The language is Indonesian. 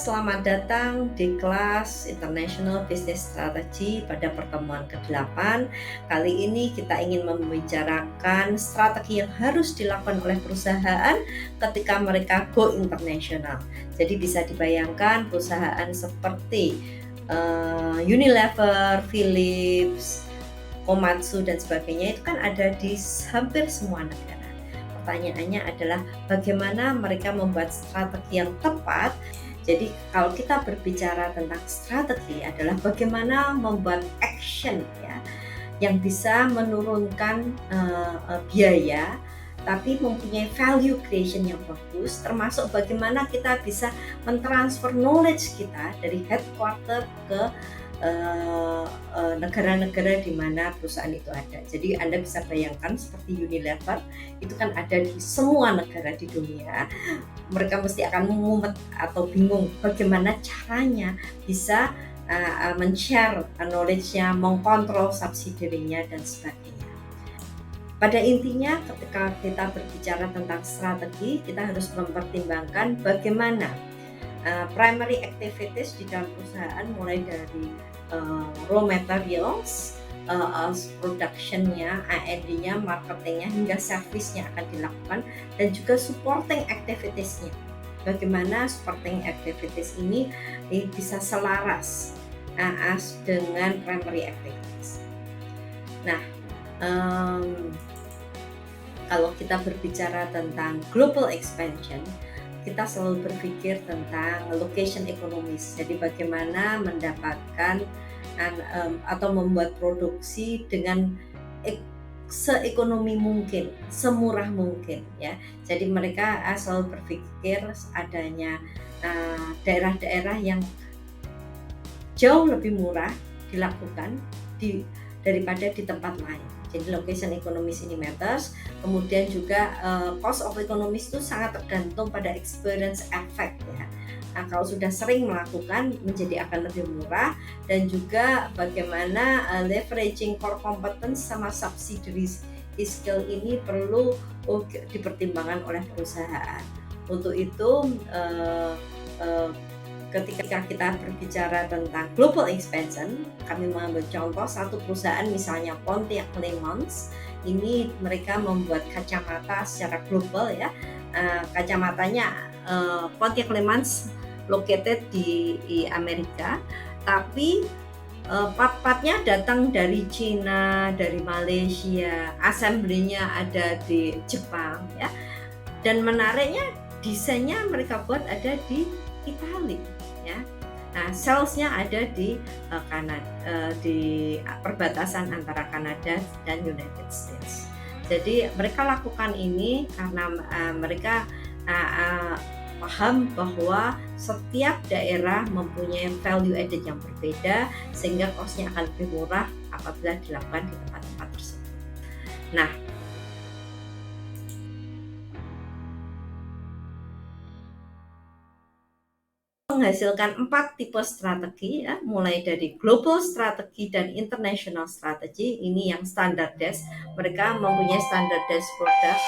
Selamat datang di kelas International Business Strategy pada pertemuan ke-8. Kali ini kita ingin membicarakan strategi yang harus dilakukan oleh perusahaan ketika mereka go international. Jadi bisa dibayangkan perusahaan seperti Unilever, Philips, Komatsu dan sebagainya itu kan ada di hampir semua negara. Pertanyaannya adalah bagaimana mereka membuat strategi yang tepat. Jadi kalau kita berbicara tentang strategi adalah bagaimana membuat action ya yang bisa menurunkan biaya tapi mempunyai value creation yang bagus, termasuk bagaimana kita bisa mentransfer knowledge kita dari headquarter ke negara-negara di mana perusahaan itu ada. Jadi Anda bisa bayangkan seperti Unilever itu kan ada di semua negara di dunia. Mereka mesti akan mumet atau bingung bagaimana caranya bisa men-share knowledge-nya, mengkontrol subsidiary-nya dan sebagainya. Pada intinya ketika kita berbicara tentang strategi, kita harus mempertimbangkan bagaimana primary activities di dalam perusahaan mulai dari raw materials, production-nya, R&D-nya, marketing-nya hingga service-nya akan dilakukan dan juga supporting activities-nya. Bagaimana supporting activities ini bisa selaras dengan primary activities. Nah, kalau kita berbicara tentang global expansion, kita selalu berpikir tentang location ekonomis. Jadi bagaimana mendapatkan atau membuat produksi dengan seekonomi mungkin, semurah mungkin ya. Jadi mereka selalu berpikir adanya daerah-daerah yang jauh lebih murah dilakukan daripada di tempat lain. Jadi location economies ini matters. Kemudian juga cost of economies itu sangat tergantung pada experience effect ya. Nah, kalau sudah sering melakukan menjadi akan lebih murah, dan juga bagaimana leveraging core competence sama subsidiary skill ini perlu dipertimbangkan oleh perusahaan. Untuk itu ketika kita berbicara tentang global expansion, kami mengambil contoh satu perusahaan misalnya Pontiac Clements. Ini mereka membuat kacamata secara global ya. Kacamatanya Pontiac Clements located di Amerika, tapi part-partnya datang dari Cina, dari Malaysia, assembly-nya ada di Jepang ya. Dan menariknya desainnya mereka buat ada di Italia ya. Nah, sales-nya ada di Kanada, di perbatasan antara Kanada dan United States. Jadi mereka lakukan ini karena mereka paham bahwa setiap daerah mempunyai value added yang berbeda, sehingga cost-nya akan lebih murah apabila dilakukan di tempat-tempat tersebut. Nah, menghasilkan 4 tipe strategi ya, mulai dari global strategi dan international strategi. Ini yang standardized, mereka mempunyai standardized product